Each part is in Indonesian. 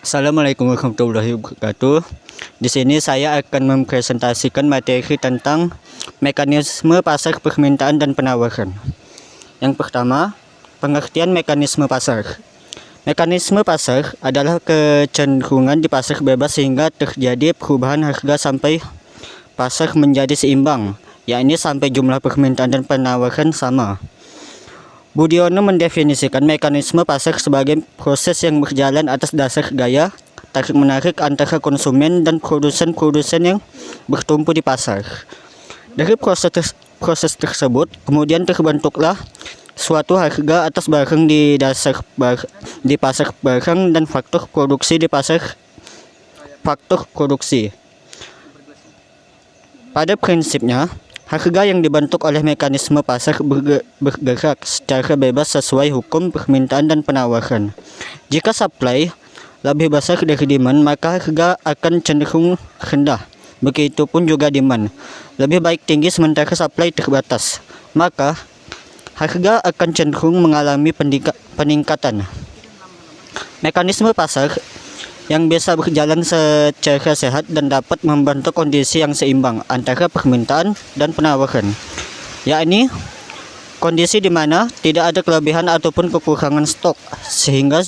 Assalamualaikum warahmatullahi wabarakatuh. Di sini saya akan mempresentasikan materi tentang mekanisme pasar permintaan dan penawaran. Yang pertama, pengertian mekanisme pasar. Mekanisme pasar adalah kecenderungan di pasar bebas sehingga terjadi perubahan harga sampai pasar menjadi seimbang, yakni sampai jumlah permintaan dan penawaran sama. Budiono mendefinisikan mekanisme pasar sebagai proses yang berjalan atas dasar gaya tarik-menarik antara konsumen dan produsen-produsen yang bertumpu di pasar. Dari proses tersebut, kemudian terbentuklah suatu harga atas barang di pasar barang dan faktor produksi di pasar faktor produksi. Pada prinsipnya, harga yang dibentuk oleh mekanisme pasar bergerak secara bebas sesuai hukum permintaan dan penawaran. Jika supply lebih besar dari demand, maka harga akan cenderung rendah. Begitupun juga demand lebih baik tinggi sementara supply terbatas, maka harga akan cenderung mengalami peningkatan. Mekanisme pasar yang bisa berjalan secara sehat dan dapat membentuk kondisi yang seimbang antara permintaan dan penawaran, yakni kondisi di mana tidak ada kelebihan ataupun kekurangan stok sehingga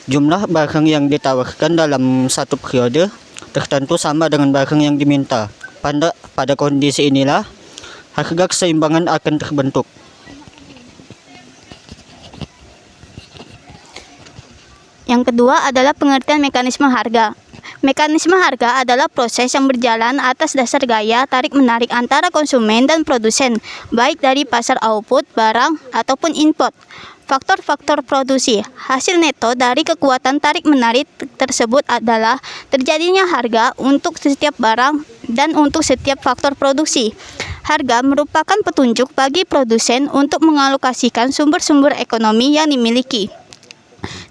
jumlah barang yang ditawarkan dalam satu periode tertentu sama dengan barang yang diminta. Pada kondisi inilah harga keseimbangan akan terbentuk. Yang kedua adalah pengertian mekanisme harga. Mekanisme harga adalah proses yang berjalan atas dasar gaya tarik-menarik antara konsumen dan produsen, baik dari pasar output, barang, ataupun input. Faktor-faktor produksi. Hasil neto dari kekuatan tarik-menarik tersebut adalah terjadinya harga untuk setiap barang dan untuk setiap faktor produksi. Harga merupakan petunjuk bagi produsen untuk mengalokasikan sumber-sumber ekonomi yang dimiliki.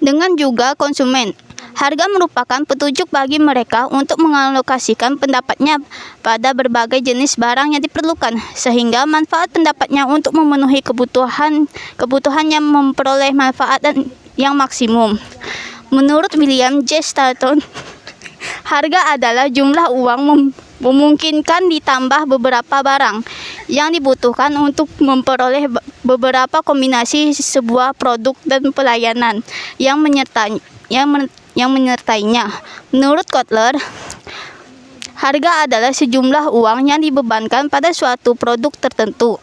Dengan juga konsumen, harga merupakan petunjuk bagi mereka untuk mengalokasikan pendapatnya pada berbagai jenis barang yang diperlukan, sehingga manfaat pendapatnya untuk memenuhi kebutuhan yang memperoleh manfaat yang maksimum. Menurut William J. Stanton, harga adalah jumlah uang memungkinkan ditambah beberapa barang yang dibutuhkan untuk memperoleh beberapa kombinasi sebuah produk dan pelayanan yang menyertainya. Menurut Kotler, harga adalah sejumlah uang yang dibebankan pada suatu produk tertentu.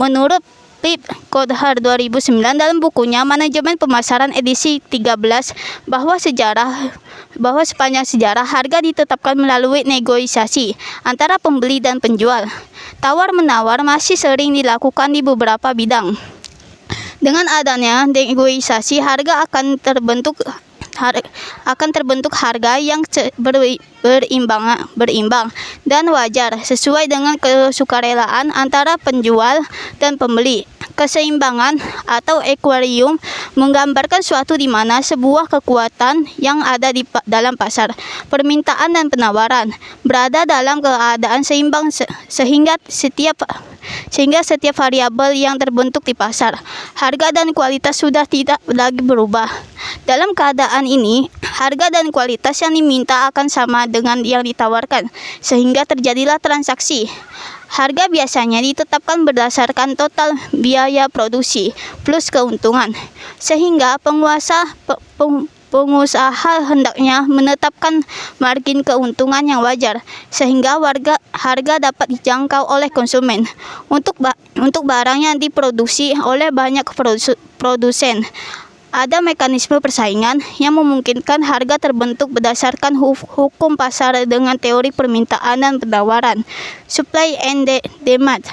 Menurut Philip Kotler 2009 dalam bukunya Manajemen Pemasaran edisi 13 bahwa sepanjang sejarah harga ditetapkan melalui negosiasi antara pembeli dan penjual. Tawar-menawar masih sering dilakukan di beberapa bidang. Dengan adanya negosiasi, harga akan terbentuk harga yang berimbang dan wajar sesuai dengan kesukarelaan antara penjual dan pembeli. Keseimbangan atau equilibrium menggambarkan suatu di mana sebuah kekuatan yang ada di dalam pasar, permintaan dan penawaran berada dalam keadaan seimbang sehingga setiap variabel yang terbentuk di pasar, harga dan kualitas sudah tidak lagi berubah. Dalam keadaan ini, harga dan kualitas yang diminta akan sama dengan yang ditawarkan, sehingga terjadilah transaksi. Harga biasanya ditetapkan berdasarkan total biaya produksi plus keuntungan, sehingga pengusaha hendaknya menetapkan margin keuntungan yang wajar, sehingga harga dapat dijangkau oleh konsumen. Untuk barang yang diproduksi oleh banyak produsen, ada mekanisme persaingan yang memungkinkan harga terbentuk berdasarkan hukum pasar dengan teori permintaan dan penawaran, supply and demand.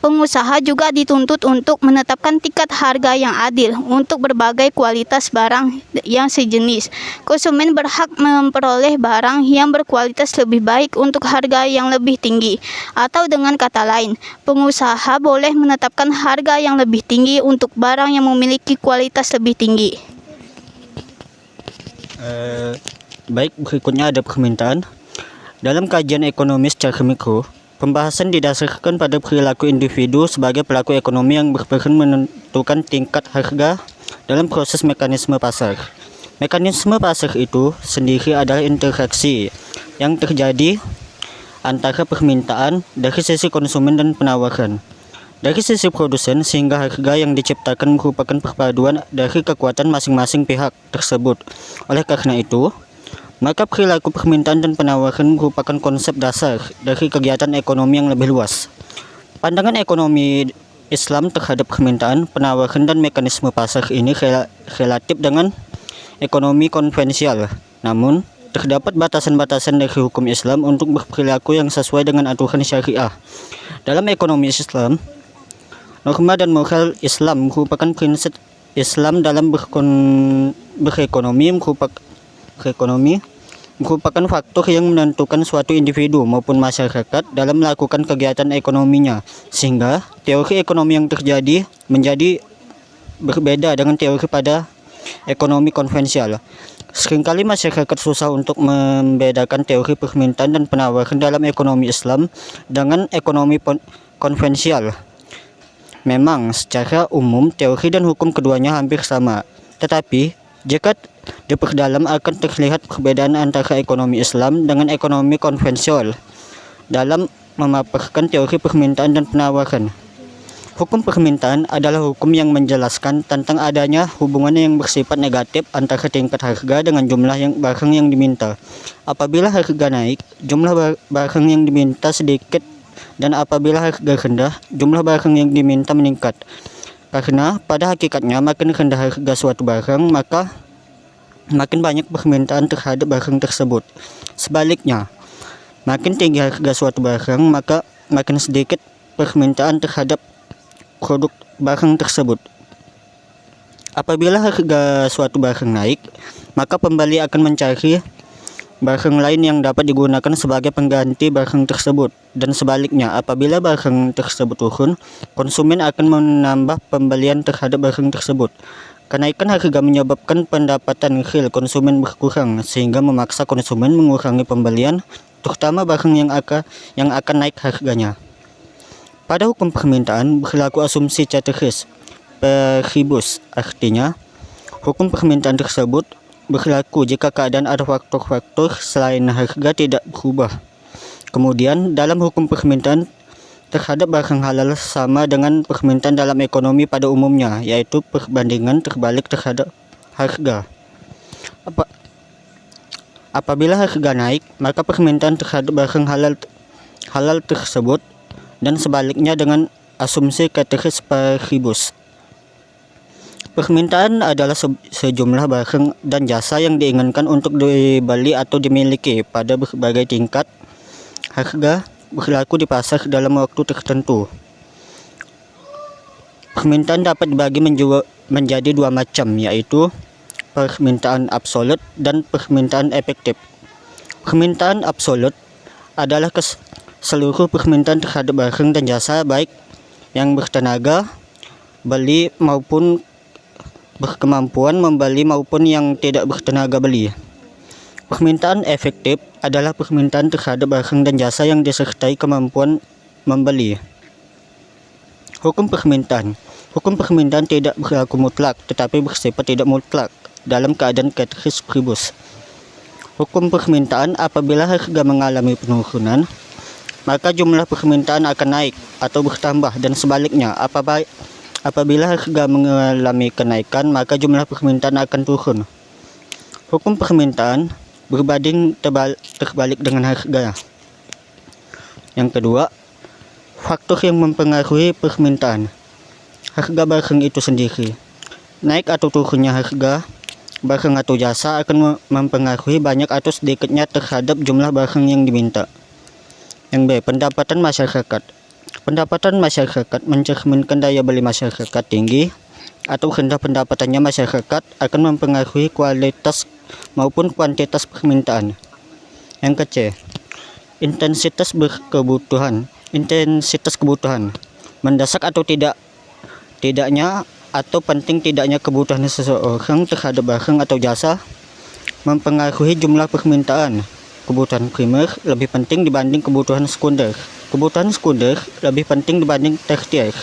Pengusaha juga dituntut untuk menetapkan tingkat harga yang adil untuk berbagai kualitas barang yang sejenis. Konsumen berhak memperoleh barang yang berkualitas lebih baik untuk harga yang lebih tinggi. Atau dengan kata lain, pengusaha boleh menetapkan harga yang lebih tinggi untuk barang yang memiliki kualitas lebih tinggi. Baik, berikutnya ada permintaan. Dalam kajian ekonomi secara mikro, pembahasan didasarkan pada perilaku individu sebagai pelaku ekonomi yang berperan menentukan tingkat harga dalam proses mekanisme pasar. Mekanisme pasar itu sendiri adalah interaksi yang terjadi antara permintaan dari sisi konsumen dan penawaran dari sisi produsen, sehingga harga yang diciptakan merupakan perpaduan dari kekuatan masing-masing pihak tersebut. Oleh karena itu, maka perilaku permintaan dan penawaran merupakan konsep dasar dari kegiatan ekonomi yang lebih luas. Pandangan ekonomi Islam terhadap permintaan, penawaran, dan mekanisme pasar ini relatif dengan ekonomi konvensional. Namun, terdapat batasan-batasan dari hukum Islam untuk berperilaku yang sesuai dengan aturan syariah. Dalam ekonomi Islam, norma dan moral Islam merupakan prinsip Islam dalam berekonomi merupakan faktor yang menentukan suatu individu maupun masyarakat dalam melakukan kegiatan ekonominya, sehingga teori ekonomi yang terjadi menjadi berbeda dengan teori pada ekonomi konvensional. Seringkali masyarakat susah untuk membedakan teori permintaan dan penawaran dalam ekonomi Islam dengan ekonomi konvensional. Memang secara umum teori dan hukum keduanya hampir sama, tetapi jika diperdalam akan terlihat perbedaan antara ekonomi Islam dengan ekonomi konvensional dalam memaparkan teori permintaan dan penawaran. Hukum permintaan adalah hukum yang menjelaskan tentang adanya hubungan yang bersifat negatif antara tingkat harga dengan jumlah barang yang diminta. Apabila harga naik, jumlah barang yang diminta sedikit, dan apabila harga rendah, jumlah barang yang diminta meningkat. Karena pada hakikatnya makin rendah harga suatu barang, maka makin banyak permintaan terhadap barang tersebut. Sebaliknya, makin tinggi harga suatu barang, maka makin sedikit permintaan terhadap produk barang tersebut. Apabila harga suatu barang naik, maka pembeli akan mencari barang lain yang dapat digunakan sebagai pengganti barang tersebut, dan sebaliknya, apabila barang tersebut turun, konsumen akan menambah pembelian terhadap barang tersebut. Kenaikan harga menyebabkan pendapatan real konsumen berkurang, sehingga memaksa konsumen mengurangi pembelian, terutama barang yang akan naik harganya. Pada hukum permintaan berlaku asumsi ceteris paribus, artinya hukum permintaan tersebut berlaku jika keadaan atau faktor-faktor selain harga tidak berubah. Kemudian, dalam hukum permintaan terhadap barang halal sama dengan permintaan dalam ekonomi pada umumnya, yaitu perbandingan terbalik terhadap harga. Apabila harga naik, maka permintaan terhadap barang halal tersebut, dan sebaliknya dengan asumsi ceteris paribus. Permintaan adalah sejumlah barang dan jasa yang diinginkan untuk dibeli atau dimiliki pada berbagai tingkat harga berlaku di pasar dalam waktu tertentu. Permintaan dapat dibagi menjadi dua macam, yaitu permintaan absolut dan permintaan efektif. Permintaan absolut adalah seluruh permintaan terhadap barang dan jasa, baik yang bertenaga beli maupun berkemampuan membeli maupun yang tidak bertenaga beli. Permintaan efektif adalah permintaan terhadap barang dan jasa yang disertai kemampuan membeli. Hukum permintaan tidak berlaku mutlak, tetapi bersifat tidak mutlak dalam keadaan ceteris paribus. Hukum permintaan, apabila harga mengalami penurunan, maka jumlah permintaan akan naik atau bertambah, dan sebaliknya, apabila harga mengalami kenaikan, maka jumlah permintaan akan turun. Hukum permintaan berbanding terbalik dengan harga. Yang kedua, faktor yang mempengaruhi permintaan. Harga barang itu sendiri. Naik atau turunnya harga barang atau jasa akan mempengaruhi banyak atau sedikitnya terhadap jumlah barang yang diminta. Yang B, pendapatan masyarakat. Pendapatan masyarakat mencerminkan daya beli masyarakat tinggi atau rendah pendapatannya masyarakat akan mempengaruhi kualitas maupun kuantitas permintaan. Yang ke C, intensitas kebutuhan. Mendesak atau tidaknya atau penting tidaknya kebutuhan seseorang terhadap barang atau jasa mempengaruhi jumlah permintaan. Kebutuhan primer lebih penting dibanding kebutuhan sekunder. Kebutuhan sekunder lebih penting dibanding tersier,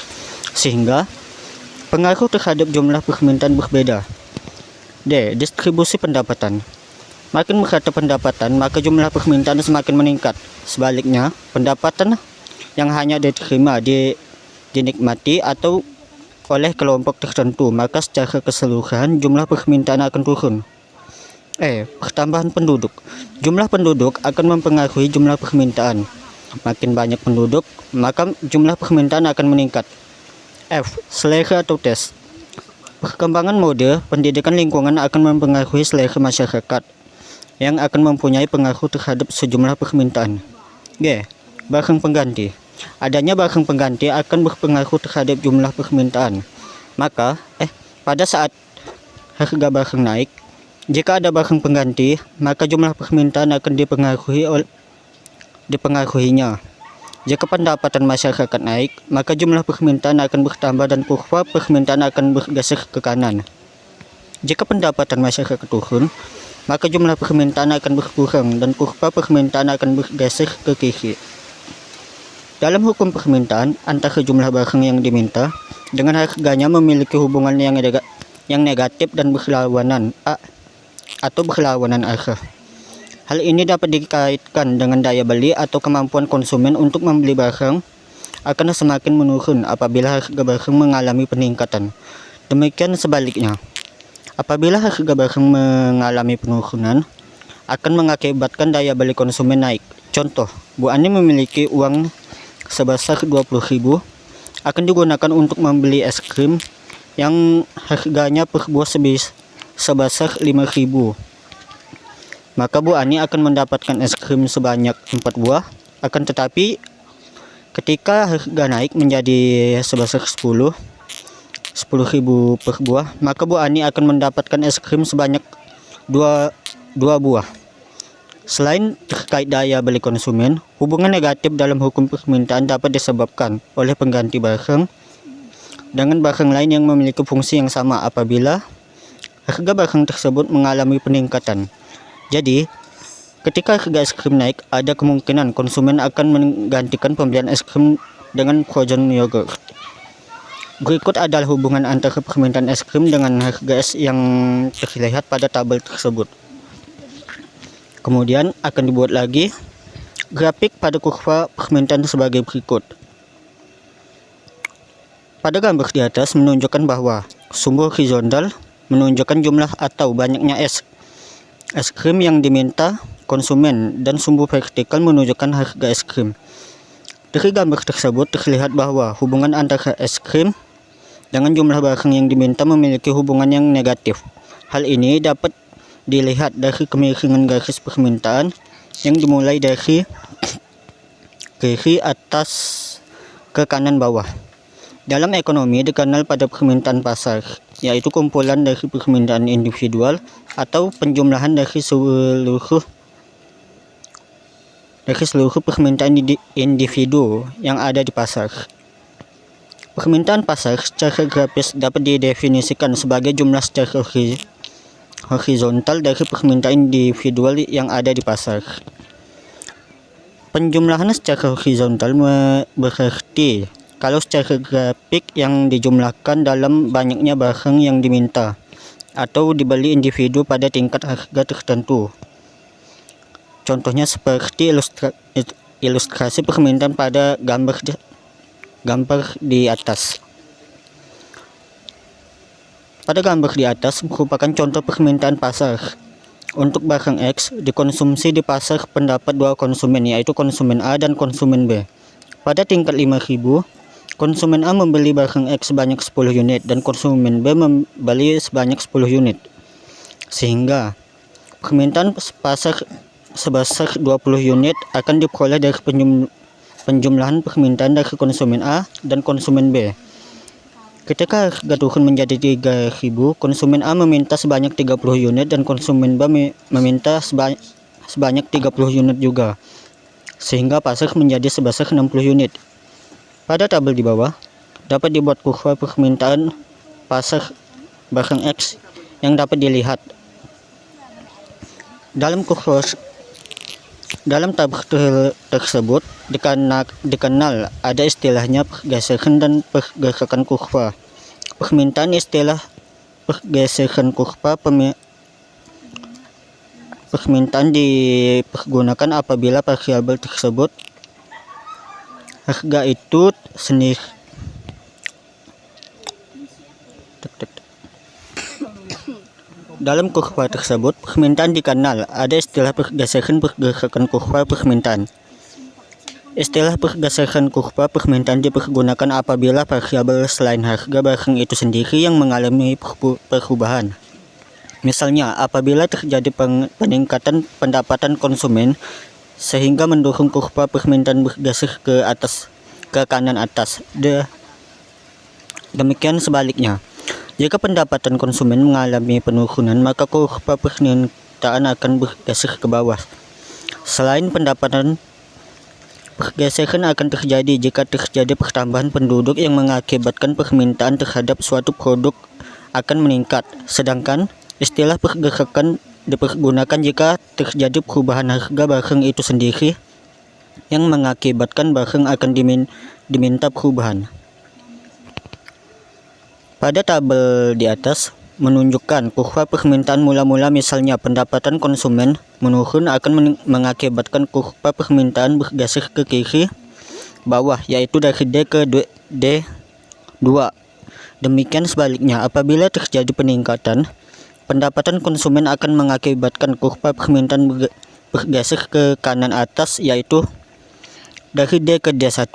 sehingga pengaruh terhadap jumlah permintaan berbeda. D. Distribusi pendapatan. Makin merata pendapatan, maka jumlah permintaan semakin meningkat. Sebaliknya, pendapatan yang hanya diterima dinikmati atau oleh kelompok tertentu, maka secara keseluruhan jumlah permintaan akan turun. Pertambahan penduduk. Jumlah penduduk akan mempengaruhi jumlah permintaan. Makin banyak penduduk, maka jumlah permintaan akan meningkat. F. Selera atau tes. Perkembangan mode pendidikan lingkungan akan mempengaruhi selera masyarakat, yang akan mempunyai pengaruh terhadap sejumlah permintaan. G. Barang pengganti. Adanya barang pengganti akan berpengaruh terhadap jumlah permintaan. Maka, pada saat harga barang naik, jika ada barang pengganti, maka jumlah permintaan akan dipengaruhinya. Jika pendapatan masyarakat naik, maka jumlah permintaan akan bertambah dan kurva permintaan akan bergeser ke kanan. Jika pendapatan masyarakat turun, maka jumlah permintaan akan berkurang dan kurva permintaan akan bergeser ke kiri. Dalam hukum permintaan, antara jumlah barang yang diminta dengan harganya memiliki hubungan yang negatif dan berlawanan arah. Hal ini dapat dikaitkan dengan daya beli atau kemampuan konsumen untuk membeli barang akan semakin menurun apabila harga barang mengalami peningkatan. Demikian sebaliknya, apabila harga barang mengalami penurunan, akan mengakibatkan daya beli konsumen naik. Contoh, Bu Ani memiliki uang sebesar 20.000 akan digunakan untuk membeli es krim yang harganya per buah sebesar 5.000. Maka Bu Ani akan mendapatkan es krim sebanyak 4 buah. Akan tetapi ketika harga naik menjadi sebesar 10.000 per buah, maka Bu Ani akan mendapatkan es krim sebanyak 2 buah. Selain terkait daya beli konsumen, hubungan negatif dalam hukum permintaan dapat disebabkan oleh pengganti barang dengan barang lain yang memiliki fungsi yang sama apabila harga barang tersebut mengalami peningkatan. Jadi, ketika harga es krim naik, ada kemungkinan konsumen akan menggantikan pembelian es krim dengan frozen yogurt. Berikut adalah hubungan antara permintaan es krim dengan harga es yang terlihat pada tabel tersebut. Kemudian akan dibuat lagi grafik pada kurva permintaan sebagai berikut. Pada gambar di atas menunjukkan bahwa sumbu horizontal menunjukkan jumlah atau banyaknya es krim yang diminta konsumen dan sumbu vertikal menunjukkan harga es krim. Dari gambar tersebut terlihat bahwa hubungan antara es krim dengan jumlah barang yang diminta memiliki hubungan yang negatif. Hal ini dapat dilihat dari kemiringan garis permintaan yang dimulai dari kiri atas ke kanan bawah. Dalam ekonomi dikenal pada permintaan pasar, yaitu kumpulan dari permintaan individual atau penjumlahan dari seluruh permintaan individu yang ada di pasar. Permintaan pasar secara grafis dapat didefinisikan sebagai jumlah secara horizontal dari permintaan individual yang ada di pasar. Penjumlahan secara horizontal berarti kalau secara grafik yang dijumlahkan dalam banyaknya barang yang diminta atau dibeli individu pada tingkat harga tertentu. Contohnya seperti ilustrasi permintaan pada gambar di atas. Pada gambar di atas merupakan contoh permintaan pasar. Untuk barang X dikonsumsi di pasar pendapat dua konsumen, yaitu konsumen A dan konsumen B. Pada tingkat 5.000, konsumen A membeli barang X sebanyak 10 unit dan konsumen B membeli sebanyak 10 unit. Sehingga permintaan pasar sebesar 20 unit akan diperoleh dari penjumlahan permintaan dari konsumen A dan konsumen B. Ketika harga turun menjadi 3.000, konsumen A meminta sebanyak 30 unit dan konsumen B meminta sebanyak 30 unit juga, sehingga pasar menjadi sebesar 60 unit. Pada tabel di bawah dapat dibuat kurva permintaan pasar barang X yang dapat dilihat. Dalam tabel tersebut dikenal ada istilahnya pergeseran dan pergerakan kurva. Permintaan istilah pergeseran kurva permintaan dipergunakan apabila variabel tersebut harga itu sendiri. Dalam kurva tersebut, permintaan dikenal. Ada istilah pergeseran pergerakan kurva permintaan. Istilah pergeseran kurva permintaan dipergunakan apabila variabel selain harga barang itu sendiri yang mengalami perubahan. Misalnya, apabila terjadi peningkatan pendapatan konsumen sehingga mendorong kurva permintaan bergeser ke kanan atas. Demikian sebaliknya. Jika pendapatan konsumen mengalami penurunan, maka kurva permintaan akan bergeser ke bawah. Selain pendapatan, pergeseran akan terjadi jika terjadi pertambahan penduduk yang mengakibatkan permintaan terhadap suatu produk akan meningkat. Sedangkan istilah pergerakan dipergunakan jika terjadi perubahan harga barang itu sendiri yang mengakibatkan barang akan diminta perubahan. Pada tabel di atas menunjukkan kurva permintaan mula-mula, misalnya pendapatan konsumen menurun akan mengakibatkan kurva permintaan bergeser ke kiri bawah, yaitu dari D ke D2. Demikian sebaliknya, apabila terjadi peningkatan pendapatan konsumen akan mengakibatkan kurva permintaan bergeser ke kanan atas, yaitu dari D ke D1.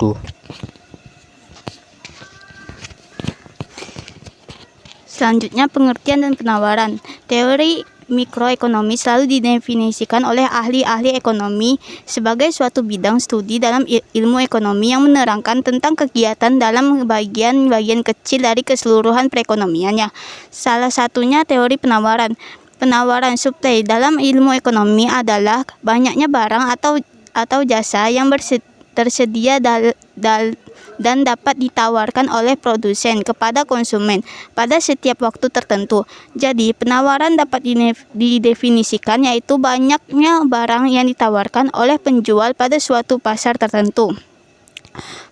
Selanjutnya, pengertian dan penawaran. Teori mikroekonomi selalu didefinisikan oleh ahli-ahli ekonomi sebagai suatu bidang studi dalam ilmu ekonomi yang menerangkan tentang kegiatan dalam bagian-bagian kecil dari keseluruhan perekonomiannya. Salah satunya teori penawaran. Penawaran supply dalam ilmu ekonomi adalah banyaknya barang atau jasa yang tersedia dan dapat ditawarkan oleh produsen kepada konsumen pada setiap waktu tertentu. Jadi, penawaran dapat didefinisikan yaitu banyaknya barang yang ditawarkan oleh penjual pada suatu pasar tertentu,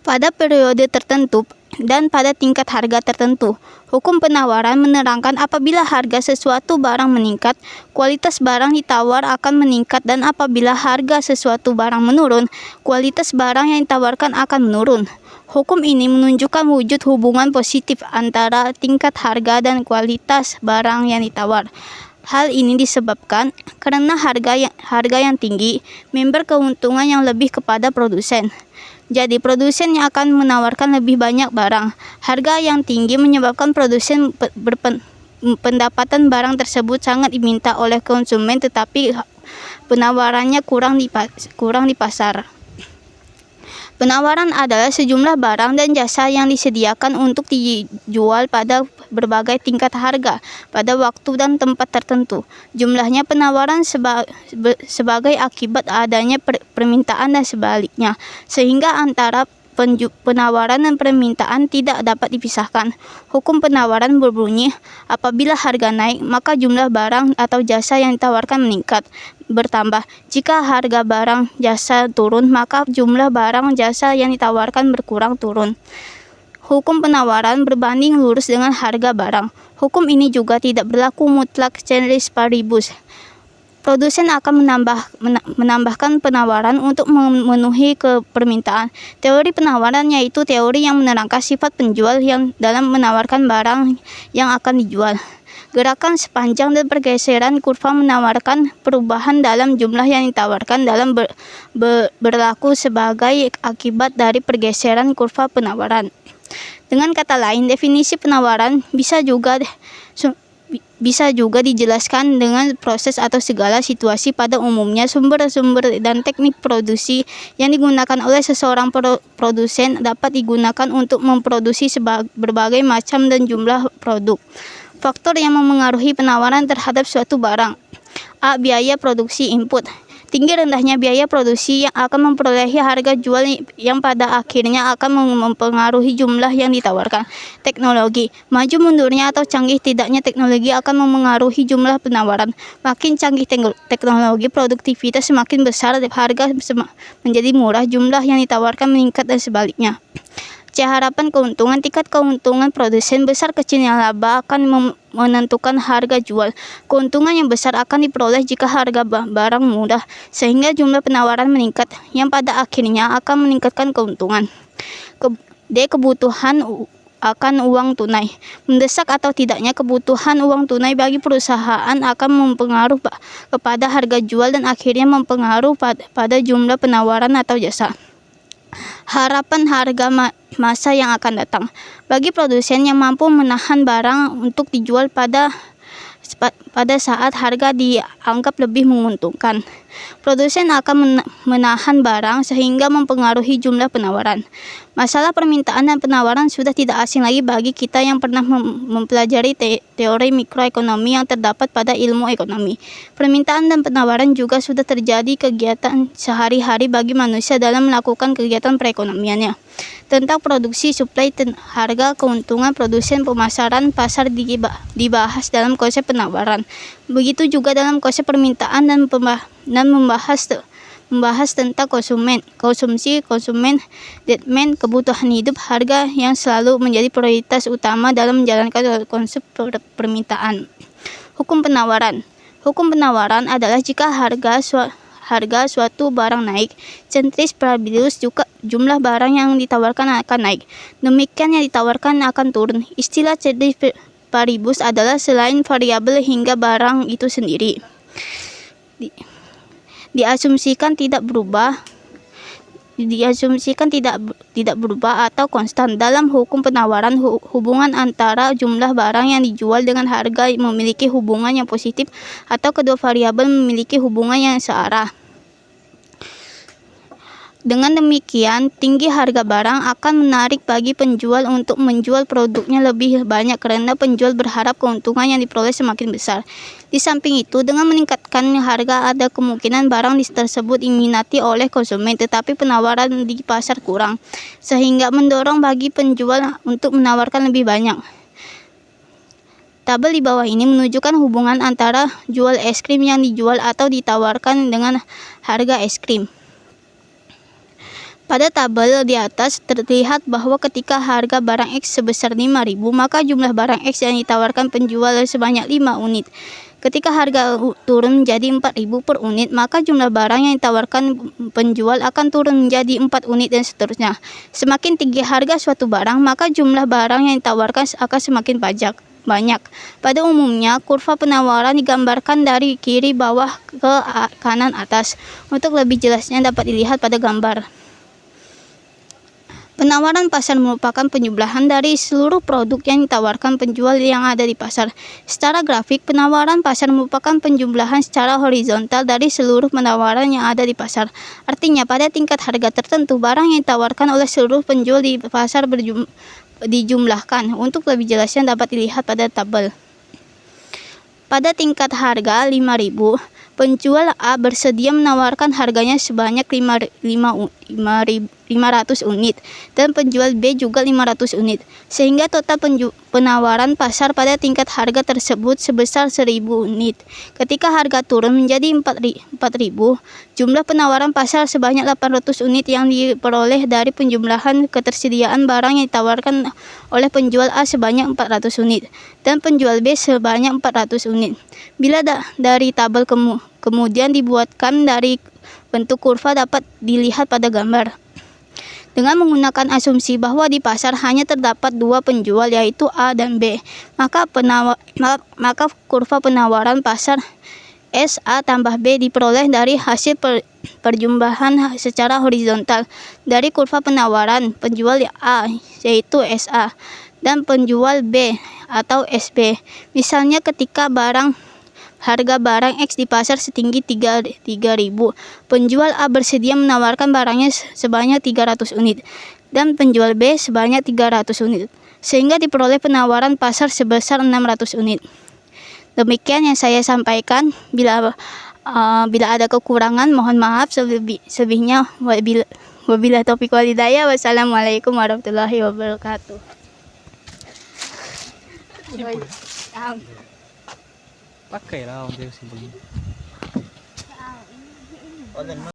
pada periode tertentu, dan pada tingkat harga tertentu. Hukum penawaran menerangkan apabila harga sesuatu barang meningkat, kualitas barang ditawar akan meningkat, dan apabila harga sesuatu barang menurun, kualitas barang yang ditawarkan akan menurun. Hukum ini menunjukkan wujud hubungan positif antara tingkat harga dan kualitas barang yang ditawar. Hal ini disebabkan karena harga yang tinggi memberi keuntungan yang lebih kepada produsen. Jadi, produsen yang akan menawarkan lebih banyak barang. Harga yang tinggi menyebabkan produsen pendapatan barang tersebut sangat diminta oleh konsumen, tetapi penawarannya kurang di pasar. Penawaran adalah sejumlah barang dan jasa yang disediakan untuk dijual pada berbagai tingkat harga pada waktu dan tempat tertentu. Jumlahnya penawaran sebagai akibat adanya permintaan dan sebaliknya, sehingga antara penawaran dan permintaan tidak dapat dipisahkan. Hukum penawaran berbunyi, apabila harga naik, maka jumlah barang atau jasa yang ditawarkan meningkat, bertambah. Jika harga barang jasa turun, maka jumlah barang jasa yang ditawarkan berkurang turun. Hukum penawaran berbanding lurus dengan harga barang. Hukum ini juga tidak berlaku mutlak ceteris paribus. Produsen akan menambahkan penawaran untuk memenuhi permintaan. Teori penawaran yaitu teori yang menerangkan sifat penjual yang dalam menawarkan barang yang akan dijual. Gerakan sepanjang dan pergeseran kurva menawarkan perubahan dalam jumlah yang ditawarkan dalam berlaku sebagai akibat dari pergeseran kurva penawaran. Dengan kata lain, definisi penawaran bisa juga dijelaskan dengan proses atau segala situasi pada umumnya sumber-sumber dan teknik produksi yang digunakan oleh seseorang produsen dapat digunakan untuk memproduksi berbagai macam dan jumlah produk. Faktor yang memengaruhi penawaran terhadap suatu barang. A. Biaya produksi input. Tinggi rendahnya biaya produksi yang akan memperolehi harga jual yang pada akhirnya akan mempengaruhi jumlah yang ditawarkan. Teknologi. Maju mundurnya atau canggih tidaknya teknologi akan memengaruhi jumlah penawaran. Makin canggih teknologi, produktivitas semakin besar, harga menjadi murah, jumlah yang ditawarkan meningkat, dan sebaliknya. C. Harapan keuntungan. Tingkat keuntungan produsen besar kecilnya laba akan menentukan harga jual. Keuntungan yang besar akan diperoleh jika harga barang murah, sehingga jumlah penawaran meningkat, yang pada akhirnya akan meningkatkan keuntungan. D. Kebutuhan akan uang tunai. Mendesak atau tidaknya kebutuhan uang tunai bagi perusahaan akan mempengaruhi kepada harga jual dan akhirnya mempengaruhi pada jumlah penawaran atau jasa. Harapan harga masa yang akan datang. Bagi produsen yang mampu menahan barang untuk dijual pada saat harga dianggap lebih menguntungkan, produsen akan menahan barang sehingga mempengaruhi jumlah penawaran. Masalah permintaan dan penawaran sudah tidak asing lagi bagi kita yang pernah mempelajari teori mikroekonomi yang terdapat pada ilmu ekonomi. Permintaan dan penawaran juga sudah terjadi kegiatan sehari-hari bagi manusia dalam melakukan kegiatan perekonomiannya. Tentang produksi, suplai, harga, keuntungan produsen, pemasaran, pasar dibahas dalam konsep penawaran. Begitu juga dalam konsep permintaan dan membahas tentang konsumsi, konsumen, demand, kebutuhan hidup, harga yang selalu menjadi prioritas utama dalam menjalankan konsep permintaan. Hukum penawaran. Hukum penawaran adalah jika harga suatu barang naik, centris paribus juga jumlah barang yang ditawarkan akan naik. Demikian yang ditawarkan akan turun. Istilah centris paribus adalah selain variabel hingga barang itu sendiri diasumsikan tidak berubah atau konstan. Dalam hukum penawaran, hubungan antara jumlah barang yang dijual dengan harga memiliki hubungan yang positif atau kedua variabel memiliki hubungan yang searah. Dengan demikian, tinggi harga barang akan menarik bagi penjual untuk menjual produknya lebih banyak karena penjual berharap keuntungan yang diperoleh semakin besar. Di samping itu, dengan meningkatkan harga ada kemungkinan barang tersebut diminati oleh konsumen, tetapi penawaran di pasar kurang, sehingga mendorong bagi penjual untuk menawarkan lebih banyak. Tabel di bawah ini menunjukkan hubungan antara jual es krim yang dijual atau ditawarkan dengan harga es krim. Pada tabel di atas terlihat bahwa ketika harga barang X sebesar 5.000, maka jumlah barang X yang ditawarkan penjual sebanyak 5 unit. Ketika harga turun menjadi 4.000 per unit, maka jumlah barang yang ditawarkan penjual akan turun menjadi 4 unit dan seterusnya. Semakin tinggi harga suatu barang, maka jumlah barang yang ditawarkan akan semakin banyak. Pada umumnya, kurva penawaran digambarkan dari kiri bawah ke kanan atas. Untuk lebih jelasnya dapat dilihat pada gambar. Penawaran pasar merupakan penjumlahan dari seluruh produk yang ditawarkan penjual yang ada di pasar. Secara grafik, penawaran pasar merupakan penjumlahan secara horizontal dari seluruh penawaran yang ada di pasar. Artinya, pada tingkat harga tertentu, barang yang ditawarkan oleh seluruh penjual di pasar dijumlahkan. Untuk lebih jelasnya dapat dilihat pada tabel. Pada tingkat harga 5.000, penjual A bersedia menawarkan harganya sebanyak 500 unit dan penjual B juga 500 unit, sehingga total penawaran pasar pada tingkat harga tersebut sebesar 1.000 unit. Ketika harga turun menjadi 4.000, jumlah penawaran pasar sebanyak 800 unit yang diperoleh dari penjumlahan ketersediaan barang yang ditawarkan oleh penjual A sebanyak 400 unit dan penjual B sebanyak 400 unit. Bila dari tabel kemudian dibuatkan dari bentuk kurva dapat dilihat pada gambar. Dengan menggunakan asumsi bahwa di pasar hanya terdapat dua penjual yaitu A dan B, maka kurva penawaran pasar S A tambah B diperoleh dari hasil perjumlahan secara horizontal dari kurva penawaran penjual A yaitu SA dan penjual B atau SB. Misalnya ketika harga barang X di pasar setinggi 3.000, penjual A bersedia menawarkan barangnya sebanyak 300 unit dan penjual B sebanyak 300 unit, sehingga diperoleh penawaran pasar sebesar 600 unit. Demikian yang saya sampaikan. Bila ada kekurangan mohon maaf, selebihnya wabillahi taufiq wal hidayah. Wassalamualaikum warahmatullahi wabarakatuh. Pakai lah untuk simpan.